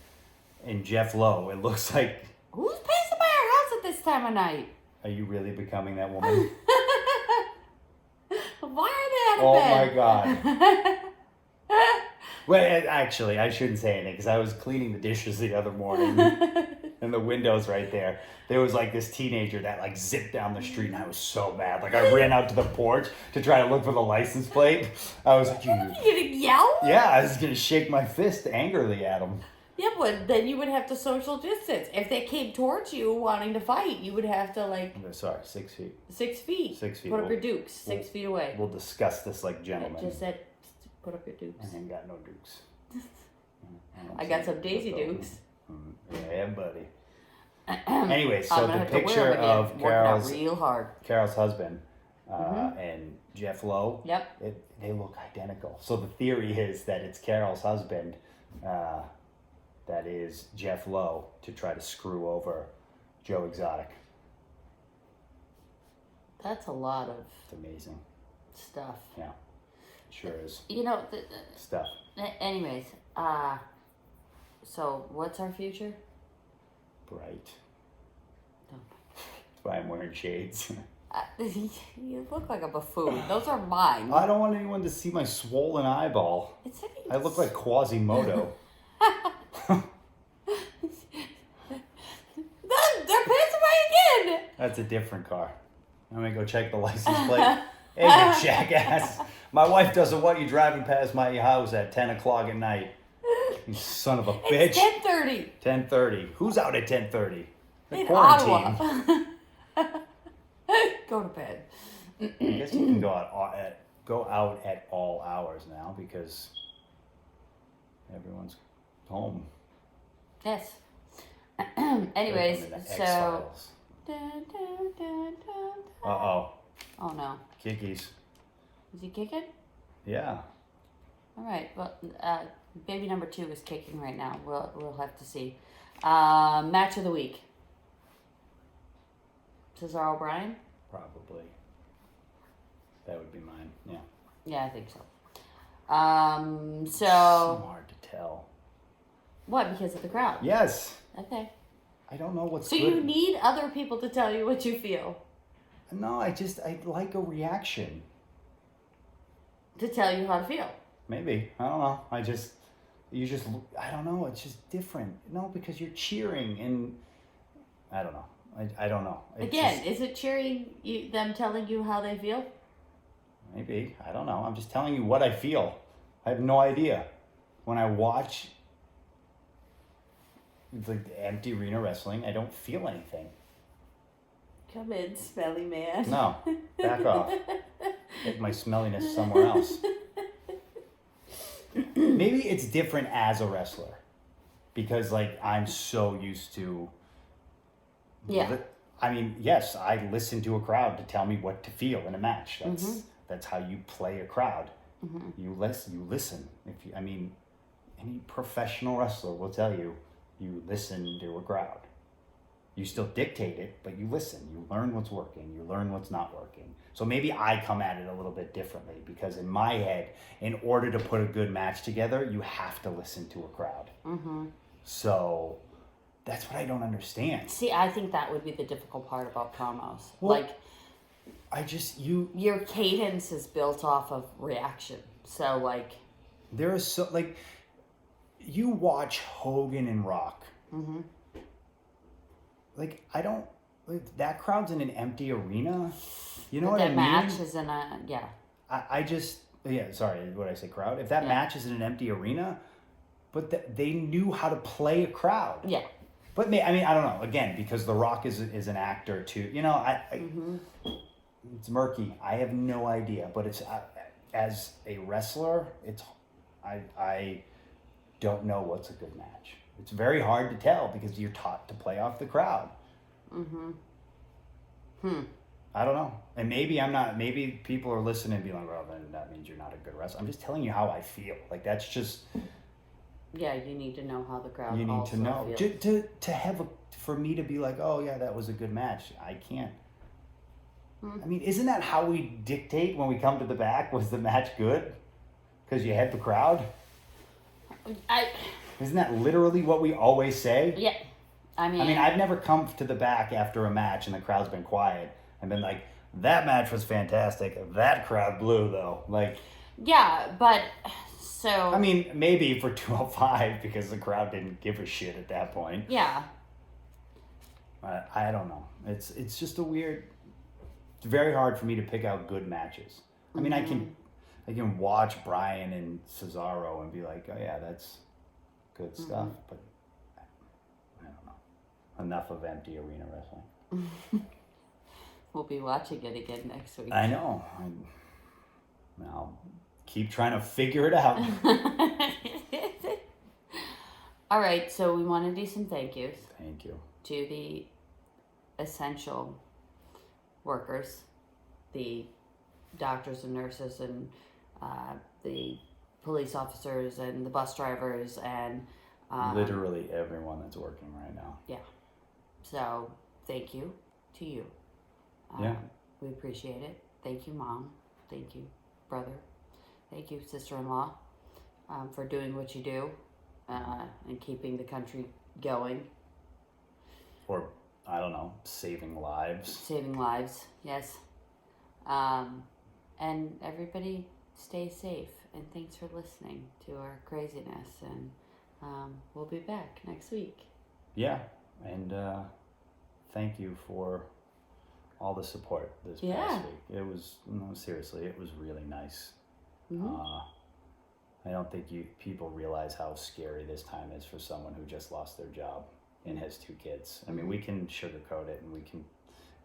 and Jeff Lowe, it looks like. Who's passing by our house at this time of night? Are you really becoming that woman? Why are they out of Oh bed? my God. Well, actually, I shouldn't say anything because I was cleaning the dishes the other morning and the window's right there. There was like this teenager that like zipped down the street and I was so mad. Like I ran out to the porch to try to look for the license plate. I was like, You gonna yell? yeah, I was going to shake my fist angrily at him. Yeah, but then you would have to social distance. If they came towards you wanting to fight, you would have to like Sorry, 6 feet. 6 feet. 6 feet. Put up your dukes 6 feet away. We'll discuss this like gentlemen. Just said, put up your dukes. I ain't got no dukes. I got some Daisy Dukes. Yeah, buddy. Anyway, so I'm gonna the have to wear picture them again. of Working out real hard. Carol's husband and Jeff Lowe, Yep. they look identical. So the theory is that it's Carol's husband that is Jeff Lowe to try to screw over Joe Exotic. That's a lot of It's amazing. stuff. Yeah, sure is. You know, Stuff. anyways, so what's our future? Bright. No. That's why I'm wearing shades. You look like a buffoon. Those are mine. I don't want anyone to see my swollen eyeball. It's not even I look like Quasimodo. They're passing by again. That's a different car. I'm gonna go check the license plate. Hey, you jackass. My wife doesn't want you driving past my house at 10 o'clock at night. You son of a bitch. It's 10:30 10:30. Who's out at 10:30? in Ottawa. Go to bed. I guess you can go out at all hours now because everyone's home. Yes. Anyways, Welcome to the so. X-Files. Uh-oh. Oh no. Kickies. Is he kicking? Yeah. All right. Well, baby number 2 is kicking right now. We'll have to see. Match of the week. Cesar O'Brien. Probably. That would be mine. Yeah. Yeah, I think so. So So hard to tell. what? Because of the crowd. Yes. Okay. I don't know what's So good. you need other people to tell you what you feel. No, I like a reaction. To tell you how to feel. Maybe. I don't know. I don't know, it's just different. No, because you're cheering and I don't know. I don't know. Is it cheering them telling you how they feel? Maybe. I don't know. I'm just telling you what I feel. I have no idea. When I watch like empty arena wrestling, I don't feel anything. Come in, smelly man. No, back off. Get my smelliness somewhere else. Maybe it's different as a wrestler because like I'm so used to. Yeah. I mean, yes, I listen to a crowd to tell me what to feel in a match. That's how you play a crowd. You listen. Any professional wrestler will tell you, you listen to a crowd. You still dictate it, but you listen. You learn what's working. You learn what's not working. So maybe I come at it a little bit differently because in my head, in order to put a good match together, you have to listen to a crowd. So that's what I don't understand. See, I think that would be the difficult part about promos. Well, like, your cadence is built off of reaction. So, like, there is so like, you watch Hogan and Rock. Like, I don't. Like, that crowd's in an empty arena. You know what I mean? That match is in a Sorry, what did I say? Crowd. If that match is in an empty arena, but they knew how to play a crowd. Yeah. But I don't know. Again, because The Rock is an actor too. You know, it's murky. I have no idea. But it's as a wrestler, I don't know what's a good match. It's very hard to tell because you're taught to play off the crowd. I don't know. And maybe I'm not. Maybe people are listening and be like, "Well, then that means you're not a good wrestler." I'm just telling you how I feel. Like that's just. Yeah, you need to know how the crowd. You need also to know feels. to have for me to be like, oh yeah, that was a good match. I can't. I mean, isn't that how we dictate when we come to the back? Was the match good? Because you had the crowd. Isn't that literally what we always say? Yeah, I mean, I've never come to the back after a match and the crowd's been quiet and been like, that match was fantastic. That crowd blew though. Like. Yeah, but. So I mean, maybe for 205 because the crowd didn't give a shit at that point. Yeah. I don't know. It's just a weird. It's very hard for me to pick out good matches. I mean, I can watch Bryan and Cesaro and be like, oh yeah, that's good stuff. But I don't know. Enough of empty arena wrestling. We'll be watching it again next week. I know. I'll keep trying to figure it out. All right, so we want to do some thank yous. Thank you. To the essential workers, the doctors and nurses and the police officers and the bus drivers and... literally everyone that's working right now. Yeah. So, thank you to you. We appreciate it. Thank you, Mom. Thank you, brother. Thank you, sister-in-law, for doing what you do and keeping the country going. Or, I don't know, saving lives. Saving lives, yes. And everybody stay safe. And thanks for listening to our craziness. And we'll be back next week. Yeah. And thank you for all the support this past week. It was, seriously, it was really nice. I don't think people realize how scary this time is for someone who just lost their job and has 2 kids. I mean, we can sugarcoat it and we can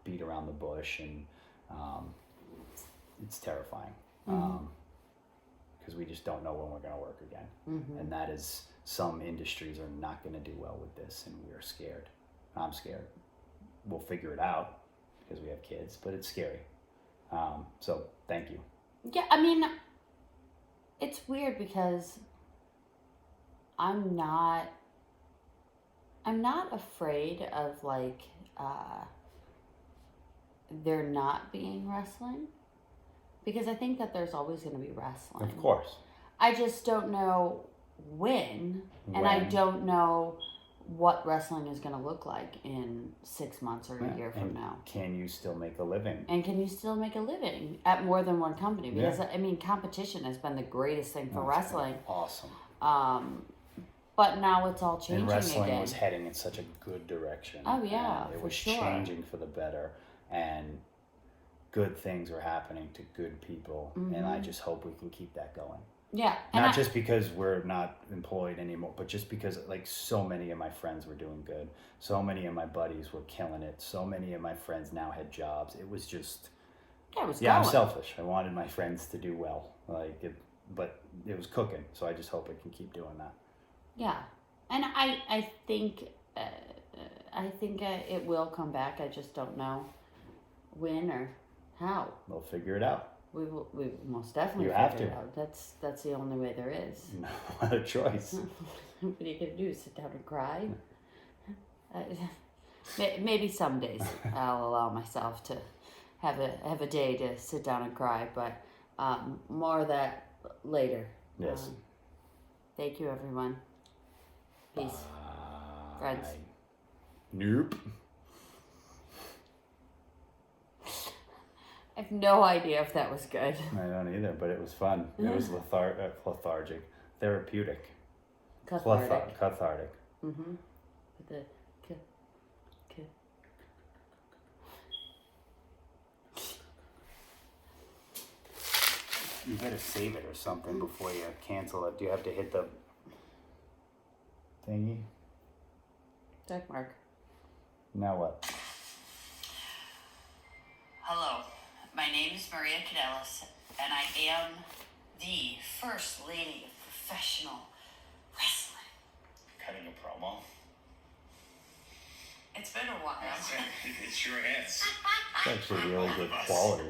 beat around the bush, and it's terrifying because we just don't know when we're going to work again. And that is, some industries are not going to do well with this, and we're scared. I'm scared. We'll figure it out because we have kids, but it's scary. So thank you. Yeah, I mean, it's weird because I'm not afraid of like there not being wrestling, because I think that there's always going to be wrestling. Of course. I just don't know when. And I don't know what wrestling is going to look like in 6 months or a year from now. Can you still make a living? And can you still make a living at more than one company? Because I mean, competition has been the greatest thing for wrestling. Awesome. But now it's all changing And wrestling again. was heading in such a good direction. Oh, yeah, and it for was sure. changing for the better, and good things were happening to good people. And I just hope we can keep that going. Yeah. Not just because we're not employed anymore, but just because like so many of my friends were doing good. So many of my buddies were killing it. So many of my friends now had jobs. It was just, Yeah, it was I'm going. selfish. I wanted my friends to do well, but it was cooking. So I just hope I can keep doing that. Yeah, and I think it will come back. I just don't know when or how. We'll figure it out. We will most definitely You figure have to. it out. That's the only way there is. No other choice. What are you gonna do? Sit down and cry? Maybe some days I'll allow myself to have a day to sit down and cry, but more of that later. Yes. Thank you, everyone. Peace. Friends. Nope. I have no idea if that was good. I don't either, but it was fun. It was lethargic, therapeutic, Cathartic. cathartic. Mm-hmm. The You better save it or something before you cancel it. Do you have to hit the thingy? check mark. Now what? Hello, my name is Maria Cadellis, and I am the First Lady of Professional Wrestling. Cutting a promo? It's been a while. It sure is. It's actually really good quality.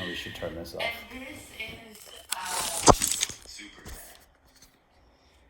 Oh, we should turn this off. And this is Super.